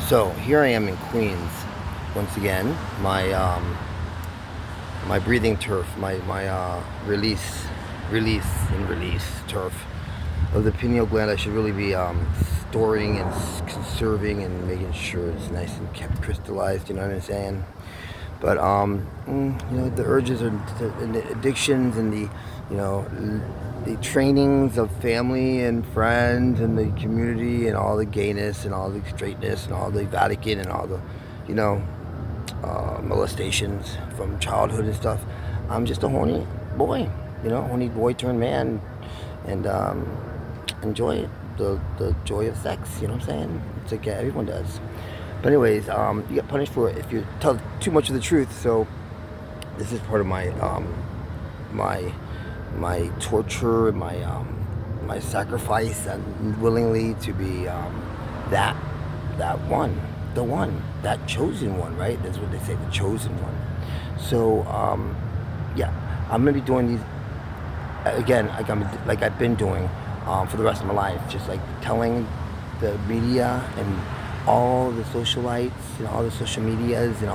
So here I am in Queens once again. My breathing turf, my release and release turf of the pineal gland. I should really be storing and conserving and making sure it's nice and kept crystallized. You know what I'm saying? But the urges and the addictions and the trainings of family and friends and the community and all the gayness and all the straightness and all the Vatican and all the, you know, molestations from childhood and stuff. I'm just a horny boy, horny boy turned man, and enjoy it, the joy of sex. You know what I'm saying? It's like everyone does. But anyways, you get punished for it if you tell too much of the truth. So this is part of my torture, my sacrifice, and willingly to be that one, the one, that chosen one, right? That's what they say, the chosen one. So yeah, I'm gonna be doing these again, like I've been doing for the rest of my life, just like telling the media and all the socialites and all the social medias and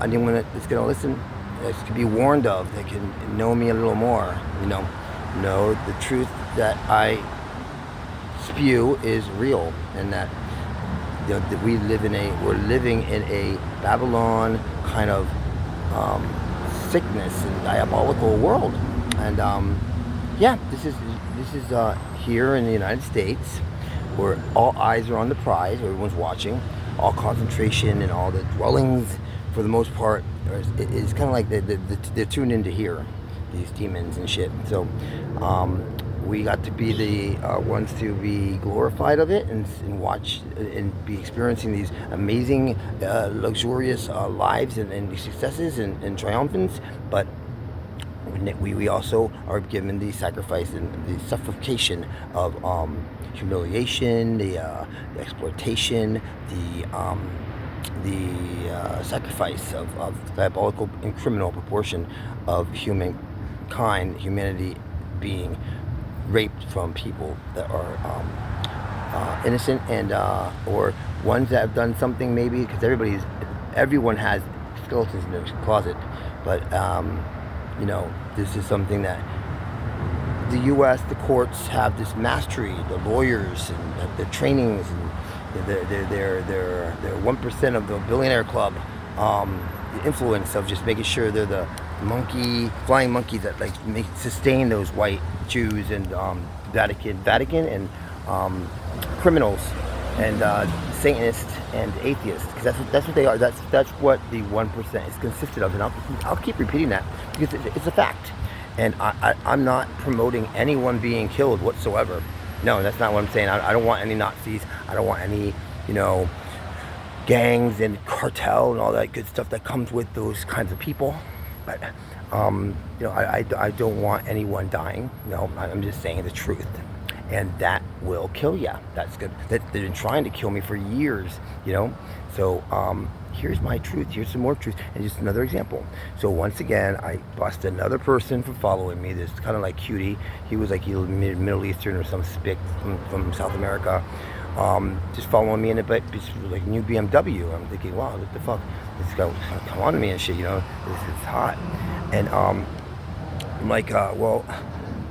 anyone that's gonna listen, that's to be warned of, they can know me a little more, know the truth that I spew is real, and that that we're living in a Babylon kind of sickness and diabolical world. And yeah, this is here in the United States, where all eyes are on the prize, everyone's watching, all concentration and all the dwellings, for the most part, is kind of like they're tuned into here, these demons and shit. So we got to be the ones to be glorified of it, and watch and be experiencing these amazing, luxurious lives and these successes and triumphants. But we also are given the sacrifice and the suffocation of humiliation, the exploitation, the sacrifice of diabolical and criminal proportion of humanity being raped from people that are innocent, and or ones that have done something, maybe, because everyone has skeletons in their closet. But this is something that the U.S., the courts have this mastery, the lawyers and the trainings, and they're 1% of the billionaire club, the influence of just making sure they're the flying monkeys that sustain those white Jews and Vatican and criminals and Satanists and atheists, because that's what they are. That's what the 1% is consisted of, and I'll keep repeating that because it's a fact. And I'm not promoting anyone being killed whatsoever. No, that's not what I'm saying. I don't want any Nazis. I don't want any, gangs and cartel and all that good stuff that comes with those kinds of people. But I don't want anyone dying. No, I'm just saying the truth. And that will kill you. That's good. They've been trying to kill me for years, So here's my truth. Here's some more truth. And just another example. So once again, I bust another person for following me. This kind of like cutie. He was like Middle Eastern or some spick from South America. Just following me in it, but it's like a new BMW. I'm thinking, wow, what the fuck? This guy come on to me and shit, This is hot. And I'm like, well,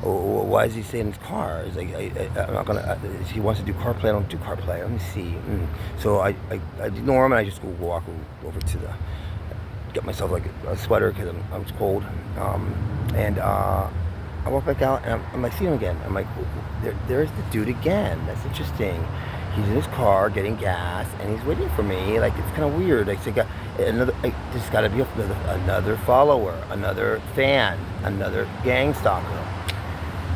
why is he staying in his car? He's like, I'm not gonna. He wants to do CarPlay. I don't do CarPlay. Let me see. So I ignore him, and I just go walk over to get myself like a sweater because I'm cold. And I walk back out, and I'm like, see him again. I'm like, there's the dude again. That's interesting. He's in his car getting gas, and he's waiting for me. Like, it's kind of weird. Like, there's got to be another follower, another fan, another gang stalker.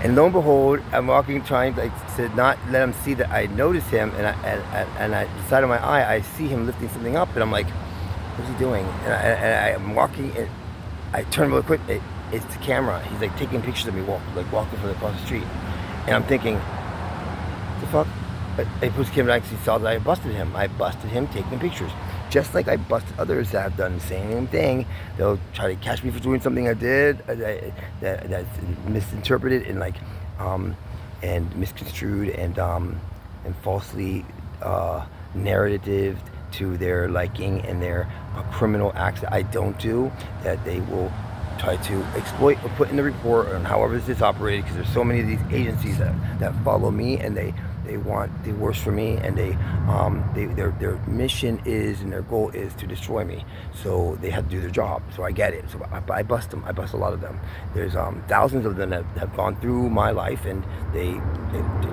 And lo and behold, I'm walking, trying to not let him see that I notice him, and I the side of my eye, I see him lifting something up, and I'm like, what's he doing? And I'm walking, and I turn real quick. It's the camera. He's like taking pictures of me walking across the street, and I'm thinking, the fuck? I put the camera, actually saw that I busted him. I busted him taking pictures, just like I busted others that have done the same thing. They'll try to catch me for doing something I did that's misinterpreted and misconstrued and falsely narrative to their liking and their criminal acts that I don't do, that they will try to exploit or put in the report, or however this is operated, because there's so many of these agencies that follow me, and they want the worst for me, and their mission is, and their goal is to destroy me. So they have to do their job. So I get it. So I bust them. I bust a lot of them. There's thousands of them that have gone through my life, and they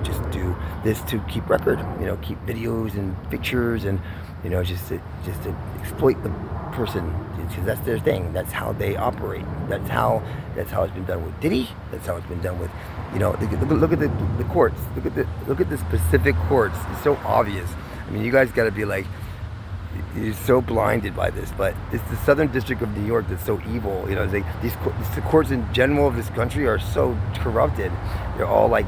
just do this to keep record. Keep videos and pictures, and just to exploit the person, because that's their thing. That's how they operate. That's how it's been done with Diddy. That's how it's been done with, look at the courts. Look at the specific courts. It's so obvious. I mean, you guys got to be like, you're so blinded by this, but it's the Southern District of New York that's so evil. The courts in general of this country are so corrupted. They're all like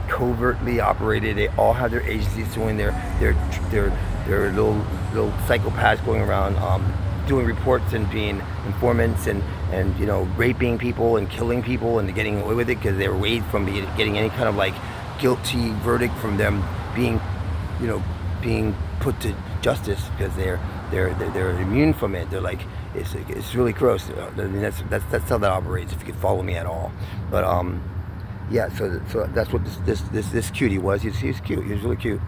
covertly operated. They all have their agencies doing their little psychopaths going around doing reports and being informants and raping people and killing people and getting away with it because they were waived from getting any kind of like guilty verdict from them being put to justice, because they're immune from it. They're like, it's really gross. I mean, that's how that operates, if you could follow me at all. But yeah, so that's what this cutie was. He was cute. He was really cute.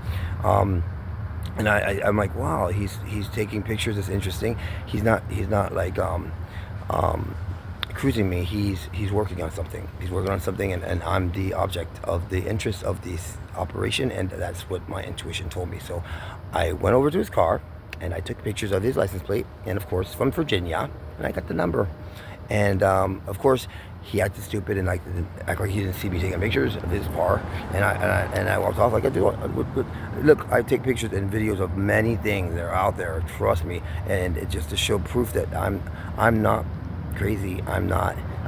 And I'm like, wow, he's taking pictures. It's interesting. He's not like cruising me. He's working on something. He's working on something, and I'm the object of the interest of this operation, and that's what my intuition told me. So I went over to his car, and I took pictures of his license plate, and of course from Virginia, and I got the number. And of course, he acted stupid and act like he didn't see me taking pictures of his car. And I walked off like I do. Look, I take pictures and videos of many things that are out there. Trust me, and it just to show proof that I'm not crazy. I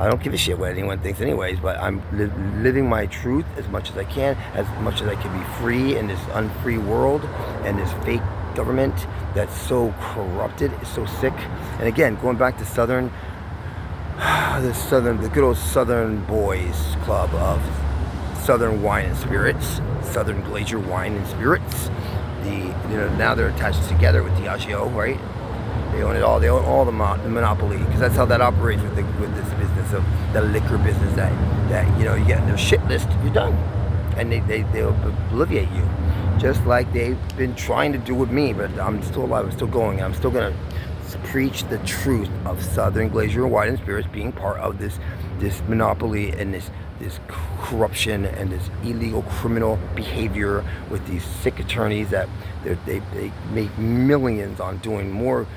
don't give a shit what anyone thinks, anyways. But I'm living my truth as much as I can be free in this unfree world and this fake government that's so corrupted, is so sick. And again, going back to the good old Southern Boys Club of Southern Wine and Spirits, Southern Glacier Wine and Spirits. Now they're attached together with Diageo, right? They own it all. They own all the monopoly, because that's how that operates with this business of the liquor business. That you get their shit list, you're done, and they'll obliviate you, just like they've been trying to do with me. But I'm still alive. I'm still going. I'm still gonna preach the truth of Southern Glacier Wine and Spirits being part of this monopoly and this corruption and this illegal criminal behavior with these sick attorneys that they make millions on doing more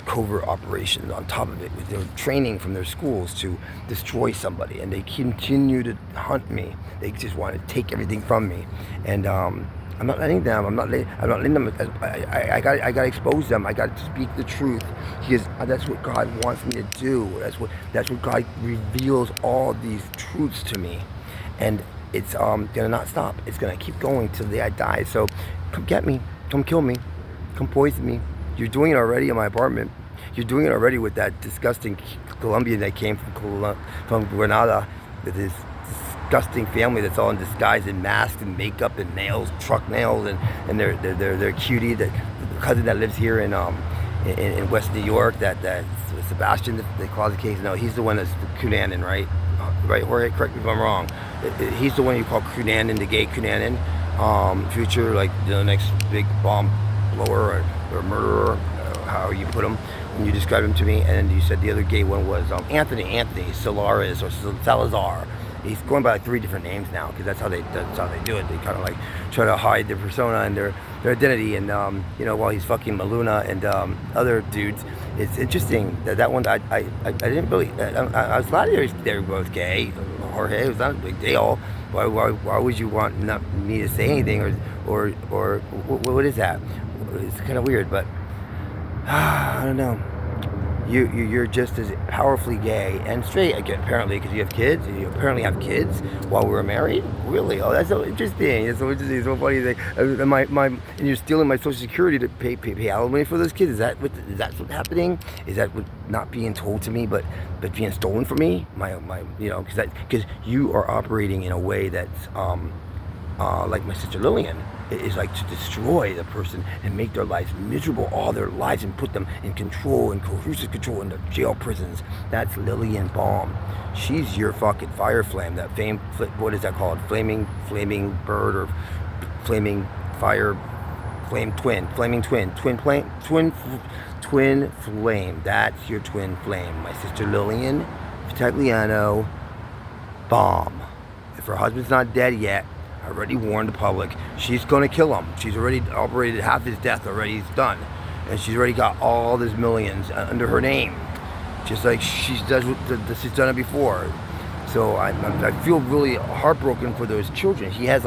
covert operations on top of it, with their training from their schools to destroy somebody, and they continue to hunt me. They just want to take everything from me, and I'm not letting them. I'm not letting them. I got to expose them. I got to speak the truth, because that's what God wants me to do. That's what God reveals, all these truths to me, and it's gonna not stop. It's gonna keep going till the day I die. So come get me. Come kill me. Come poison me. You're doing it already in my apartment. You're doing it already with that disgusting Colombian that came from Grenada with his disgusting family that's all in disguise and masked and makeup and nails, truck nails, and they're cutie, the cousin that lives here in West New York, that Sebastian, the closet case. No, he's the one that's Cunanan, right? Right, Jorge, correct me if I'm wrong. He's the one you call Cunanan, the gay Cunanan, future, like next big bomb blower or murderer, how you put him when you described him to me. And you said the other gay one was Anthony Solaris or Salazar. He's going by like 3 different names now, because that's how they do it. They kind of like try to hide their persona and their identity. And while he's fucking Maluna and other dudes, it's interesting that one I didn't really. I was glad they were both gay. Jorge, it was not a big deal. Why would you want me to say anything or what is that? It's kind of weird, but I don't know. You're just as powerfully gay and straight, again, apparently, because you have kids. You apparently have kids while we were married. Really? Oh, that's so interesting. It's so interesting. It's so funny. And you're stealing my Social Security to pay alimony for those kids. Is that what's happening? Is that what not being told to me, but being stolen from me? Because you are operating in a way that's like my sister Lillian. It is like to destroy the person and make their lives miserable all their lives and put them in control and coercive control in the jail prisons. That's Lillian Baum. She's your fucking fire flame. That fame, what is that called? Flaming bird or flaming fire, flaming twin flame. That's your twin flame. My sister Lillian Vitagliano Baum. If her husband's not dead yet, I already warned the public. She's gonna kill him. She's already operated half his death already. He's done, and she's already got all these millions under her name, just like she's done it before. So I feel really heartbroken for those children. He has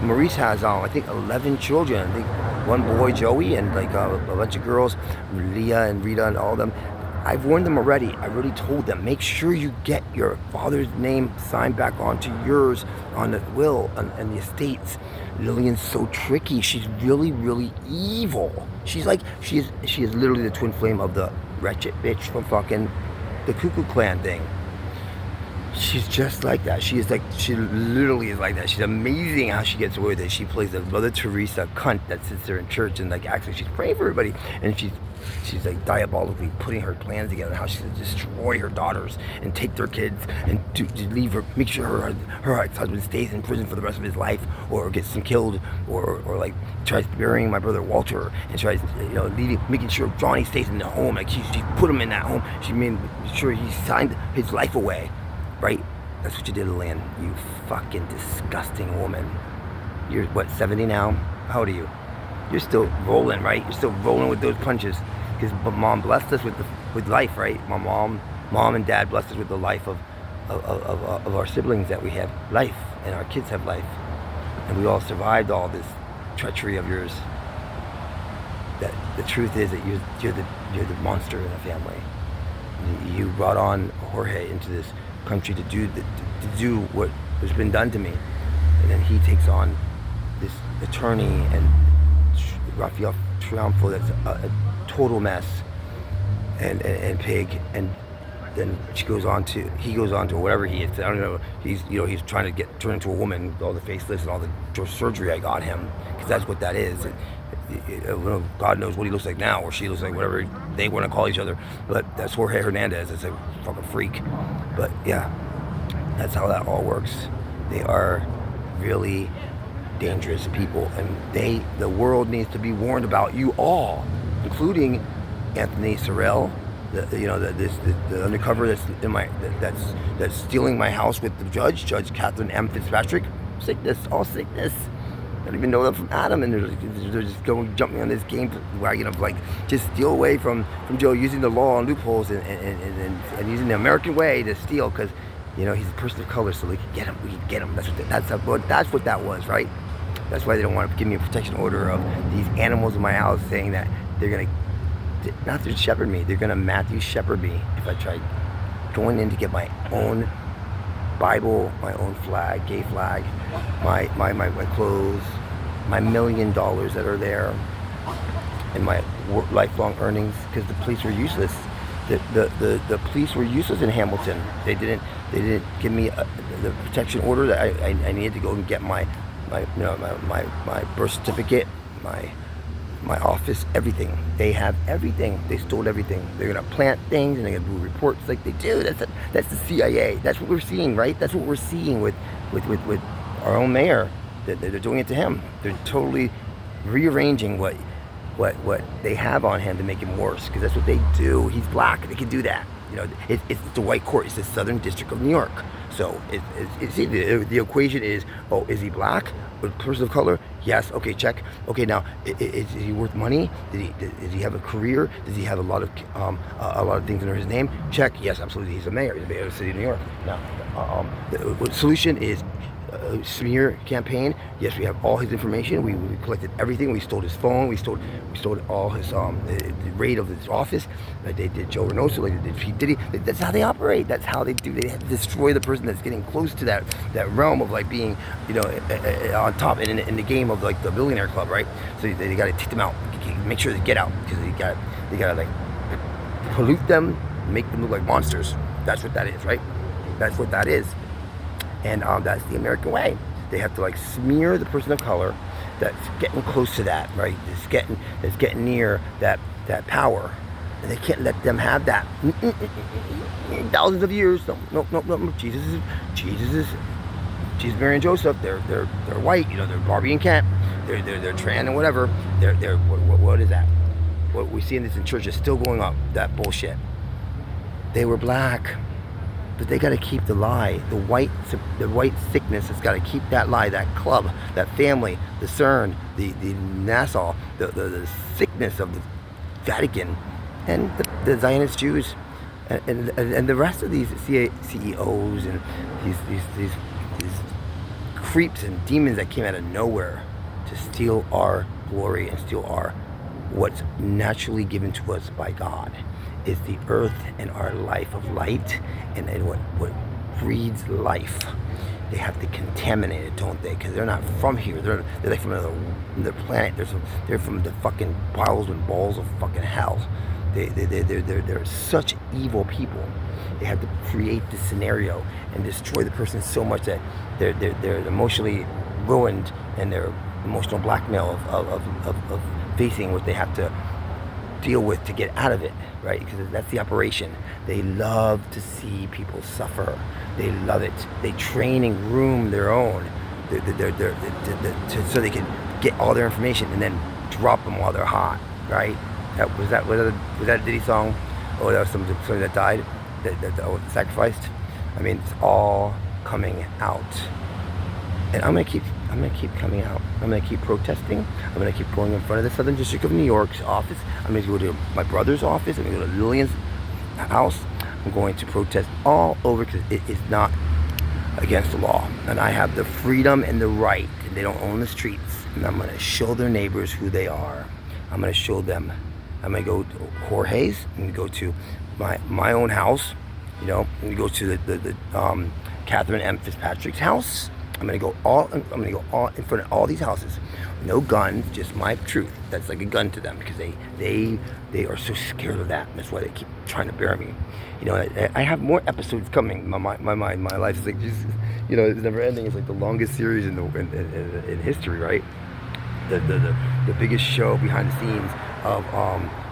Maurice has I think 11 children. I think one boy Joey and like a bunch of girls, Leah and Rita and all of them. I've warned them already. I already told them, make sure you get your father's name signed back onto yours on the will and the estates. Lillian's so tricky. She's really, really evil. She is literally the twin flame of the wretched bitch from fucking the Ku Klux Klan thing. She's just like that. She literally is like that. She's amazing how she gets away with it. She plays the Mother Teresa cunt that sits there in church and like acts like she's praying for everybody, and she's like diabolically putting her plans together, how she's gonna destroy her daughters and take their kids and to leave her, make sure her husband stays in prison for the rest of his life or gets him killed or like tries burying my brother Walter and tries making sure Johnny stays in the home. Like she put him in that home. She made sure he signed his life away. Right? That's what you did, Lillian. You fucking disgusting woman. You're, 70 now? How old are you? You're still rolling, right? You're still rolling with those punches. Because mom blessed us with life, right? My mom and dad blessed us with the life of our siblings that we have life. And our kids have life. And we all survived all this treachery of yours. That the truth is that you're the monster in the family. You brought on Jorge into this country to do what has been done to me, and then he takes on this attorney and Rafael Triunfo that's a total mess and pig, and then he goes on to whatever he is. I don't know. He's trying to turn into a woman with all the facelifts and all the surgery I got him, because that's what that is. God knows what he looks like now, or she looks like, whatever they want to call each other. But that's Jorge Hernandez. It's a fucking freak. But yeah, that's how that all works. They are really dangerous people, and the world needs to be warned about you all, including Anthony Sorrell, the undercover that's stealing my house with the Judge Catherine M. Fitzpatrick. All sickness. I don't even know them from Adam, and they're just going jumping on this game wagon of like just steal away from Joe, using the law and loopholes and using the American way to steal, because he's a person of color, so we can get him. That's what that was, right? That's why they don't want to give me a protection order of these animals in my house, saying that they're gonna not to shepherd me, they're gonna Matthew shepherd me if I try going in to get my own Bible, my own flag, gay flag, my clothes, my $1 million that are there, and my lifelong earnings, because the police were useless. The police were useless in Hamilton. They didn't give me the protection order that I needed to go and get my birth certificate, my office, everything. They have everything. They stole everything. They're gonna plant things and they're gonna do reports like they do. That's the CIA. That's what we're seeing, right? That's what we're seeing with our own mayor. They're doing it to him. They're totally rearranging what they have on him to make him worse, because that's what they do. He's black. They can do that. It's the white court. It's the Southern District of New York. So the equation is, is he black? A person of color? Yes. Okay, check. Okay, now is he worth money? Does he have a career? Does he have a lot of things under his name? Check. Yes, absolutely. He's a mayor. He's the mayor of the city of New York. Now, the solution is smear campaign. Yes, we have all his information. We collected everything. We stole his phone. We stole all his the raid of his office. They did Joe Reynoso. Like they did Pete Diddy. That's how they operate. That's how they do. They have to destroy the person that's getting close to that realm of like being on top in the game of like the billionaire club, right? So they got to take them out. Make sure they get out, because they got to like pollute them, make them look like monsters. That's what that is, right? That's what that is. And that's the American way. They have to like smear the person of color, that's getting close to that, right? That's getting near that power. And they can't let them have that. Thousands of years. No. Jesus, Mary and Joseph. They're white. You know, they're Barbie and Ken. They're trans and whatever. They're what is that? What we see in this in church is still going up. That bullshit. They were black, but they got to keep the lie. The white sickness has got to keep that lie. That club, that family, the CERN, the Nassau, the sickness of the Vatican, and the Zionist Jews, and the rest of these CEOs and these creeps and demons that came out of nowhere to steal our glory and steal our what's naturally given to us by God is the earth and our life of light and what breeds life. They have to contaminate it, don't they? Because they're not from here. They're like from another planet. They're from the fucking piles and balls of fucking hell. They're such evil people. They have to create this scenario and destroy the person so much that they're emotionally ruined, and their emotional blackmail of facing what they have to deal with to get out of it, right? Because that's the operation. They love to see people suffer. They love it. They train and groom their own, so they can get all their information and then drop them while they're hot, right? Was that a Diddy song? Oh, that was somebody that died, that sacrificed. I mean, it's all coming out, and I'm gonna keep coming out. I'm gonna keep protesting. I'm gonna keep going in front of the Southern District of New York's office. I'm gonna go to my brother's office. I'm gonna go to Lillian's house. I'm going to protest all over because it is not against the law, and I have the freedom and the right, and they don't own the streets. And I'm gonna show their neighbors who they are. I'm gonna show them. I'm gonna go to Jorge's. I'm gonna go to my own house. You know, I'm gonna go to the Catherine M. Fitzpatrick's house. I'm gonna go all in front of all these houses. No guns, just my truth. That's like a gun to them because they are so scared of that. That's why they keep trying to bury me. You know, I have more episodes coming. My life is like just, you know, it's never ending. It's like the longest series in history, right? The biggest show behind the scenes of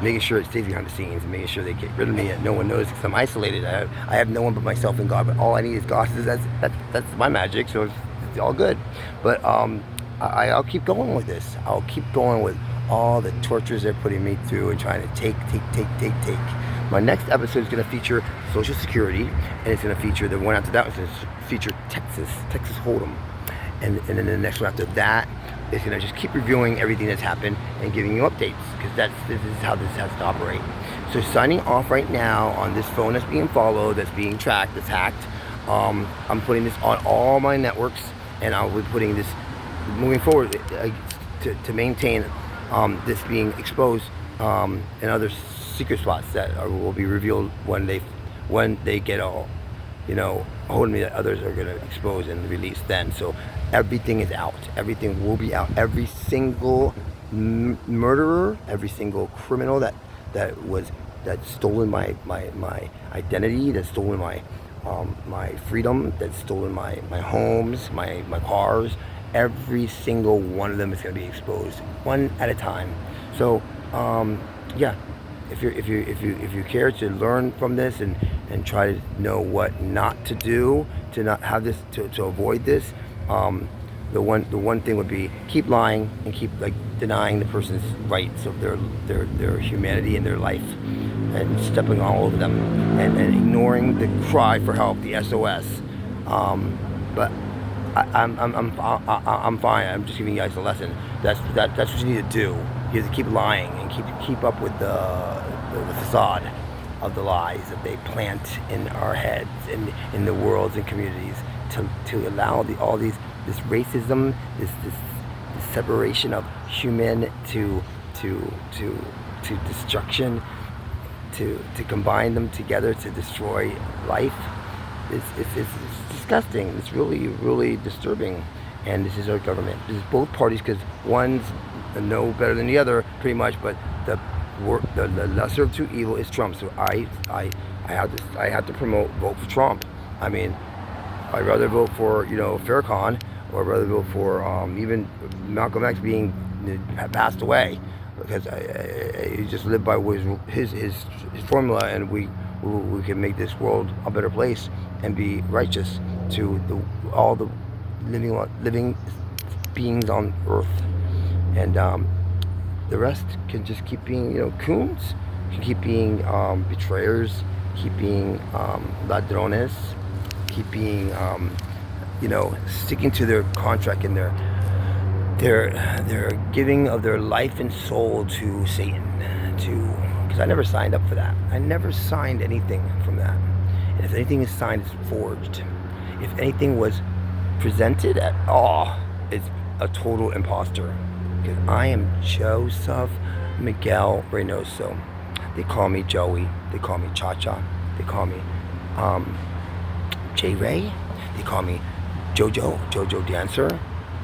making sure it stays behind the scenes and making sure they get rid of me and no one knows because I'm isolated. I have no one but myself and God, but all I need is God. That's my magic, so it's all good. But I'll keep going with this. I'll keep going with all the tortures they're putting me through and trying to take. My next episode is going to feature Social Security, and it's going to feature the one after that. It's going to feature Texas Hold'em, and then the next one after that is going to just keep reviewing everything that's happened and giving you updates, because this is how this has to operate. So signing off right now on this phone that's being followed, that's being tracked, that's hacked. I'm putting this on all my networks, and I'll be putting this moving forward to maintain this being exposed in other secret spots that will be revealed when they get all, you know, holding me, that others are going to expose and release then. So everything is out. Everything will be out. Every single murderer, every single criminal that's stolen my identity, that's stolen my freedom, that's stolen my homes, my cars. Every single one of them is going to be exposed one at a time. So yeah, if you care to learn from this and try to know what not to do to not have this, to avoid this, the one thing would be keep lying and keep denying the person's rights of their humanity and their life, and stepping all over them and ignoring the cry for help, the SOS. But I'm fine. I'm just giving you guys a lesson. That's what you need to do. You have to keep lying and keep up with the facade of the lies that they plant in our heads and in the worlds and communities to allow this racism, this separation of human to destruction, to combine them together to destroy life. It's disgusting. It's really, really disturbing. And this is our government. This is both parties, because one's no better than the other, pretty much. But the lesser of two evil is Trump. So I have to promote vote for Trump. I mean, I'd rather vote for Farrakhan or rather vote for even Malcolm X being passed away, because he just lived by his formula, and we can make this world a better place and be righteous to all the living beings on Earth, and the rest can just keep being, coons, can keep being betrayers, keep being ladrones, keep being, sticking to their contract and their giving of their life and soul to Satan. Because I never signed up for that. I never signed anything from that. And if anything is signed, it's forged. If anything was presented at all, it's a total imposter. Because I am Joseph Miguel Reynoso. They call me Joey. They call me Cha-Cha. They call me J-Ray. They call me Jojo Dancer,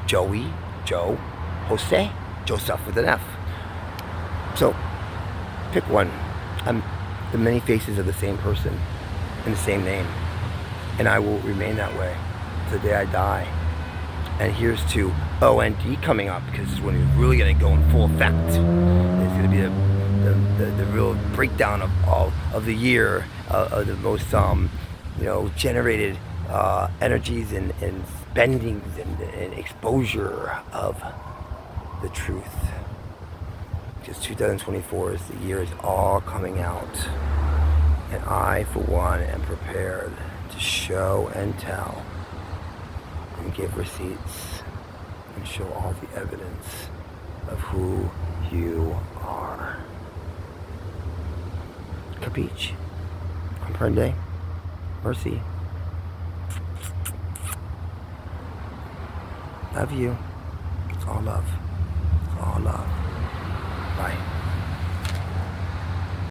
Joey, Joe, Jose, Joseph with an F. So, pick one. I'm the many faces of the same person and the same name. And I will remain that way to the day I die. And here's to OND coming up, because this is when it's really going to go in full effect. It's going to be the real breakdown of all of the year, of the most generated energies and spendings and exposure of the truth. Because 2024 is the year is all coming out, and I, for one, am prepared to show and tell and give receipts and show all the evidence of who you are. Capiche? Comprende? Mercy. Love you. It's all love. It's all love. Bye.